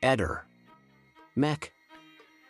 Eder. Mech.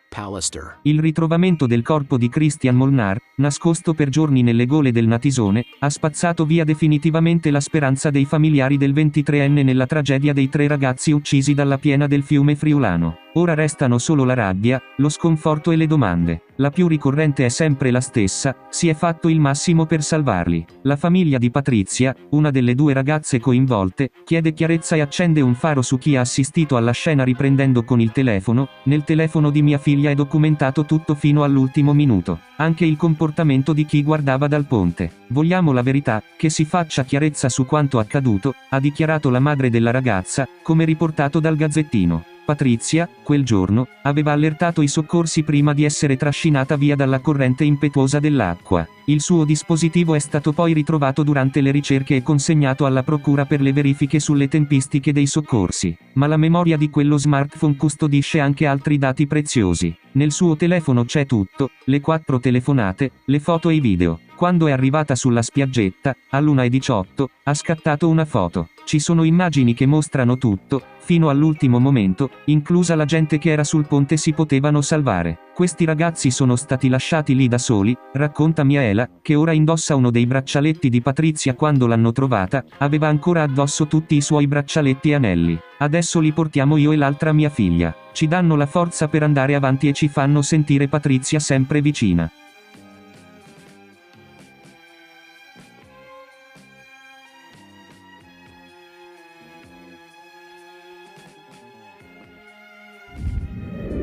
Pallister. Il ritrovamento del corpo di Christian Molnar, nascosto per giorni nelle gole del Natisone, ha spazzato via definitivamente la speranza dei familiari del 23enne nella tragedia dei 3 ragazzi uccisi dalla piena del fiume friulano. Ora restano solo la rabbia, lo sconforto e le domande. La più ricorrente è sempre la stessa: si è fatto il massimo per salvarli? La famiglia di Patrizia, una delle 2 ragazze coinvolte, chiede chiarezza e accende un faro su chi ha assistito alla scena riprendendo con il telefono. Nel telefono di mia figlia è documentato tutto fino all'ultimo minuto. Anche il comportamento di chi guardava dal ponte. Vogliamo la verità, che si faccia chiarezza su quanto accaduto, ha dichiarato la madre della ragazza, come riportato dal Gazzettino. Patrizia, quel giorno, aveva allertato i soccorsi prima di essere trascinata via dalla corrente impetuosa dell'acqua. Il suo dispositivo è stato poi ritrovato durante le ricerche e consegnato alla procura per le verifiche sulle tempistiche dei soccorsi. Ma la memoria di quello smartphone custodisce anche altri dati preziosi. Nel suo telefono c'è tutto: le 4 telefonate, le foto e i video. Quando è arrivata sulla spiaggetta, all'1:18, ha scattato una foto. Ci sono immagini che mostrano tutto, fino all'ultimo momento, inclusa la gente che era sul ponte si potevano salvare. Questi ragazzi sono stati lasciati lì da soli, racconta Miaela, che ora indossa uno dei braccialetti di Patrizia. Quando l'hanno trovata, aveva ancora addosso tutti i suoi braccialetti e anelli. Adesso li portiamo io e l'altra mia figlia. Ci danno la forza per andare avanti e ci fanno sentire Patrizia sempre vicina.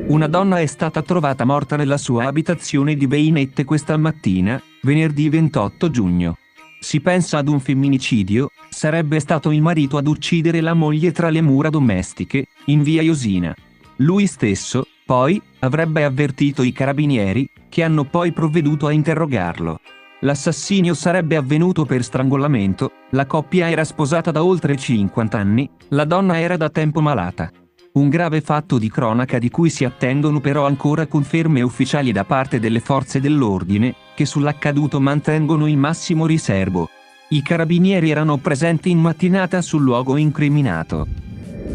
Una donna è stata trovata morta nella sua abitazione di Beinette questa mattina, venerdì 28 giugno. Si pensa ad un femminicidio. Sarebbe stato il marito ad uccidere la moglie tra le mura domestiche, in via Iosina. Lui stesso, poi, avrebbe avvertito i carabinieri, che hanno poi provveduto a interrogarlo. L'assassinio sarebbe avvenuto per strangolamento. La coppia era sposata da oltre 50 anni, la donna era da tempo malata. Un grave fatto di cronaca di cui si attendono però ancora conferme ufficiali da parte delle forze dell'ordine, che sull'accaduto mantengono il massimo riservo. I carabinieri erano presenti in mattinata sul luogo incriminato.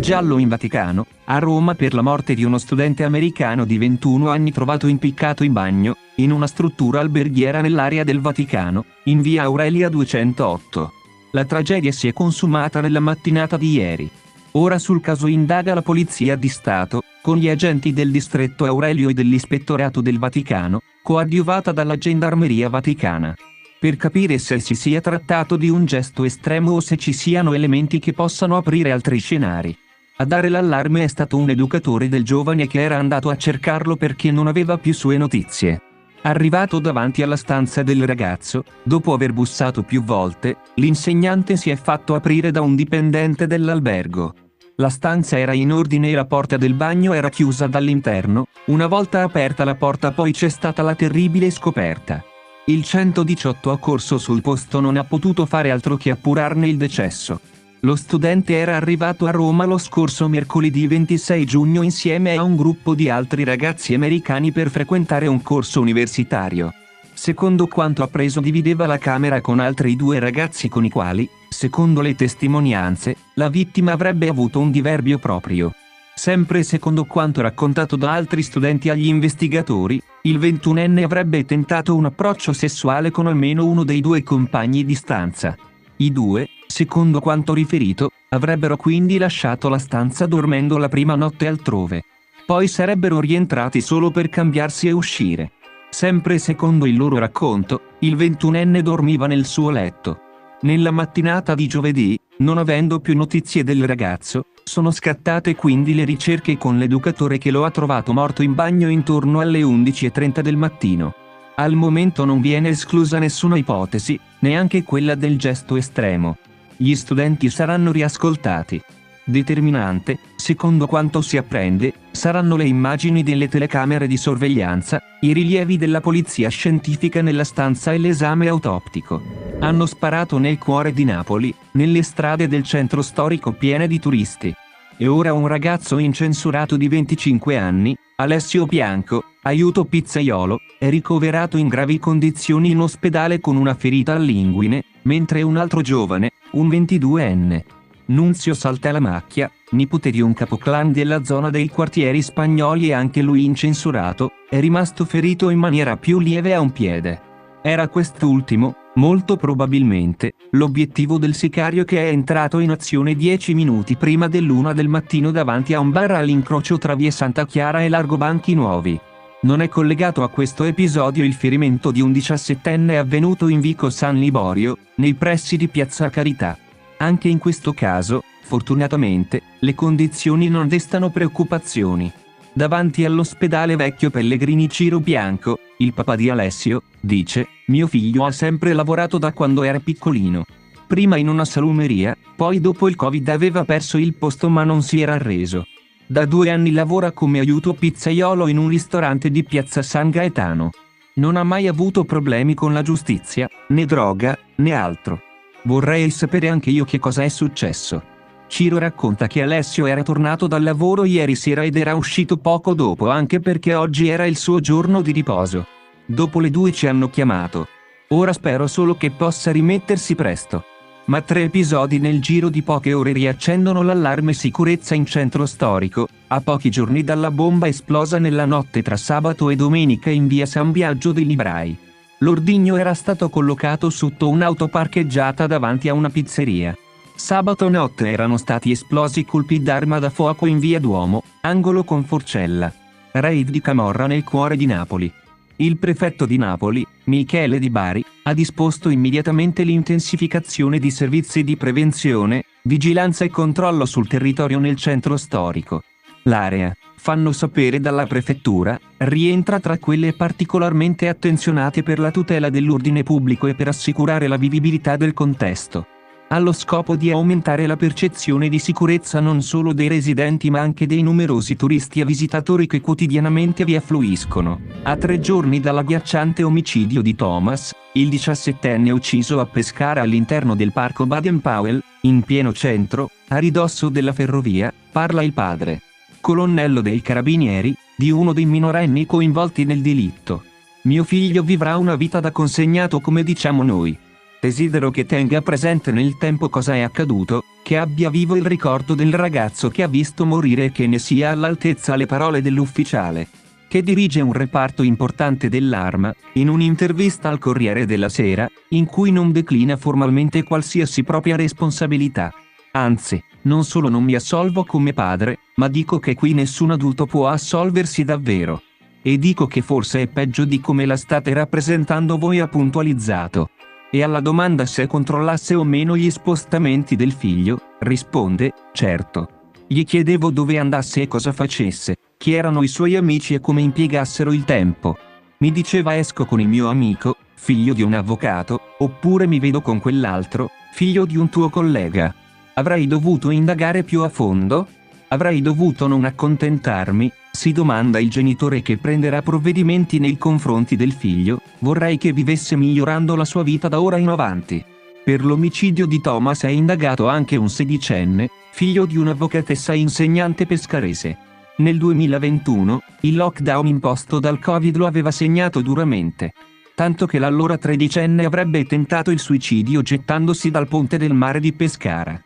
Giallo in Vaticano, a Roma per la morte di uno studente americano di 21 anni trovato impiccato in bagno, in una struttura alberghiera nell'area del Vaticano, in via Aurelia 208. La tragedia si è consumata nella mattinata di ieri. Ora sul caso indaga la Polizia di Stato, con gli agenti del distretto Aurelio e dell'Ispettorato del Vaticano, coadiuvata dalla Gendarmeria Vaticana. Per capire se si sia trattato di un gesto estremo o se ci siano elementi che possano aprire altri scenari. A dare l'allarme è stato un educatore del giovane che era andato a cercarlo perché non aveva più sue notizie. Arrivato davanti alla stanza del ragazzo, dopo aver bussato più volte, l'insegnante si è fatto aprire da un dipendente dell'albergo. La stanza era in ordine e la porta del bagno era chiusa dall'interno. Una volta aperta la porta poi c'è stata la terribile scoperta. Il 118 accorso sul posto non ha potuto fare altro che appurarne il decesso. Lo studente era arrivato a Roma lo scorso mercoledì 26 giugno insieme a un gruppo di altri ragazzi americani per frequentare un corso universitario. Secondo quanto appreso divideva la camera con altri 2 ragazzi con i quali, secondo le testimonianze, la vittima avrebbe avuto un diverbio proprio. Sempre secondo quanto raccontato da altri studenti agli investigatori, il 21enne avrebbe tentato un approccio sessuale con almeno uno dei 2 compagni di stanza. I 2, secondo quanto riferito, avrebbero quindi lasciato la stanza dormendo la prima notte altrove. Poi sarebbero rientrati solo per cambiarsi e uscire. Sempre secondo il loro racconto, il 21enne dormiva nel suo letto. Nella mattinata di giovedì, non avendo più notizie del ragazzo, sono scattate quindi le ricerche con l'educatore che lo ha trovato morto in bagno intorno alle 11:30 del mattino. Al momento non viene esclusa nessuna ipotesi, neanche quella del gesto estremo. Gli studenti saranno riascoltati. Determinante, secondo quanto si apprende, saranno le immagini delle telecamere di sorveglianza, i rilievi della polizia scientifica nella stanza e l'esame autoptico. Hanno sparato nel cuore di Napoli, nelle strade del centro storico piene di turisti. E ora un ragazzo incensurato di 25 anni, Alessio Bianco, aiuto pizzaiolo, è ricoverato in gravi condizioni in ospedale con una ferita all'inguine, mentre un altro giovane, un 22enne, Nunzio Saltalamacchia, nipote di un capoclan della zona dei quartieri spagnoli e anche lui incensurato, è rimasto ferito in maniera più lieve a un piede. Era quest'ultimo, molto probabilmente, l'obiettivo del sicario che è entrato in azione 10 minuti prima dell'1 del mattino davanti a un bar all'incrocio tra via Santa Chiara e Largo Banchi Nuovi. Non è collegato a questo episodio il ferimento di un 17enne avvenuto in Vico San Liborio, nei pressi di Piazza Carità. Anche in questo caso, fortunatamente, le condizioni non destano preoccupazioni. Davanti all'ospedale vecchio Pellegrini Ciro Bianco, il papà di Alessio, dice: mio figlio ha sempre lavorato da quando era piccolino. Prima in una salumeria, poi dopo il Covid aveva perso il posto ma non si era arreso. Da 2 anni lavora come aiuto pizzaiolo in un ristorante di Piazza San Gaetano. Non ha mai avuto problemi con la giustizia, né droga, né altro. Vorrei sapere anche io che cosa è successo. Ciro racconta che Alessio era tornato dal lavoro ieri sera ed era uscito poco dopo anche perché oggi era il suo giorno di riposo. Dopo le 2 ci hanno chiamato. Ora spero solo che possa rimettersi presto. Ma 3 episodi nel giro di poche ore riaccendono l'allarme sicurezza in centro storico, a pochi giorni dalla bomba esplosa nella notte tra sabato e domenica in via San Biagio dei Librai. L'ordigno era stato collocato sotto un'auto parcheggiata davanti a una pizzeria. Sabato notte erano stati esplosi colpi d'arma da fuoco in via Duomo, angolo con Forcella. Raid di camorra nel cuore di Napoli. Il prefetto di Napoli, Michele Di Bari, ha disposto immediatamente l'intensificazione di servizi di prevenzione, vigilanza e controllo sul territorio nel centro storico. L'area, fanno sapere dalla prefettura, rientra tra quelle particolarmente attenzionate per la tutela dell'ordine pubblico e per assicurare la vivibilità del contesto. Allo scopo di aumentare la percezione di sicurezza non solo dei residenti ma anche dei numerosi turisti e visitatori che quotidianamente vi affluiscono. A 3 giorni dall'agghiacciante omicidio di Thomas, il 17enne ucciso a Pescara all'interno del parco Baden-Powell, in pieno centro, a ridosso della ferrovia, parla il padre, colonnello dei carabinieri, di uno dei minorenni coinvolti nel delitto. Mio figlio vivrà una vita da consegnato come diciamo noi. Desidero che tenga presente nel tempo cosa è accaduto, che abbia vivo il ricordo del ragazzo che ha visto morire e che ne sia all'altezza le parole dell'ufficiale, che dirige un reparto importante dell'Arma, in un'intervista al Corriere della Sera, in cui non declina formalmente qualsiasi propria responsabilità. Anzi, non solo non mi assolvo come padre, ma dico che qui nessun adulto può assolversi davvero. E dico che forse è peggio di come la state rappresentando voi, ha puntualizzato. E alla domanda se controllasse o meno gli spostamenti del figlio, risponde: certo. Gli chiedevo dove andasse e cosa facesse, chi erano i suoi amici e come impiegassero il tempo. Mi diceva esco con il mio amico, figlio di un avvocato, oppure mi vedo con quell'altro, figlio di un tuo collega. Avrei dovuto indagare più a fondo? Avrei dovuto non accontentarmi? Si domanda il genitore che prenderà provvedimenti nei confronti del figlio. Vorrei che vivesse migliorando la sua vita da ora in avanti. Per l'omicidio di Thomas è indagato anche un 16enne, figlio di un'avvocatessa e insegnante pescarese. Nel 2021, il lockdown imposto dal Covid lo aveva segnato duramente. Tanto che l'allora 13enne avrebbe tentato il suicidio gettandosi dal ponte del mare di Pescara.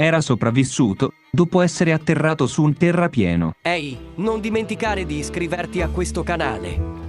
Era sopravvissuto, dopo essere atterrato su un terrapieno. Ehi, non dimenticare di iscriverti a questo canale.